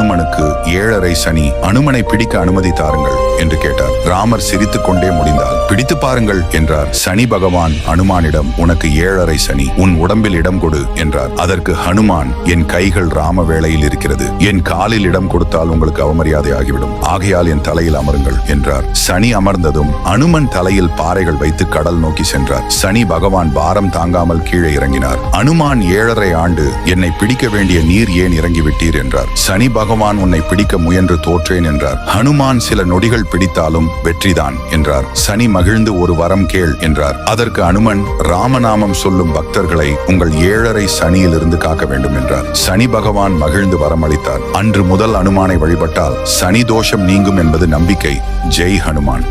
அனுமனுக்கு 7.5 சனி. அனுமனை பிடிக்க அனுமதி தாருங்கள் என்று கேட்டார். ராமர் சிரித்துக் கொண்டே முடிந்தால் பிடித்து பாருங்கள் என்றார். சனி பகவான் அனுமானிடம், உனக்கு 7.5 சனி, உன் உடம்பில் இடம் கொடு என்றார். அதற்கு ஹனுமான், என் கைகள் ராம வேளையில் இருக்கிறது, என் காலில் இடம் கொடுத்தால் உங்களுக்கு அவமரியாதை ஆகிவிடும், ஆகையால் என் தலையில் அமருங்கள் என்றார். சனி அமர்ந்ததும் அனுமன் தலையில் பாறைகள் வைத்து கடல் நோக்கி சென்றார். சனி பகவான் பாரம் தாங்காமல் கீழே இறங்கினார். அனுமான் 7.5 ஆண்டு என்னை பிடிக்க வேண்டிய நீர் ஏன் இறங்கிவிட்டீர் என்றார். சனி பகவான் உன்னை பிடிக்க முயன்று தோற்றேன் என்றார். ஹனுமான் சில நொடிகள் பிடித்தாலும் வெற்றிதான் என்றார். சனி மகிழ்ந்து ஒரு வரம் கேள் என்றார். அதற்கு அனுமன், ராமநாமம் சொல்லும் பக்தர்களை உங்கள் 7.5 சனியிலிருந்து காக்க வேண்டும் என்றார். சனி பகவான் மகிழ்ந்து வரம் அளித்தார். அன்று முதல் அனுமானை வழிபட்டால் சனி தோஷம் நீங்கும் என்பது நம்பிக்கை. ஜெய் ஹனுமான்.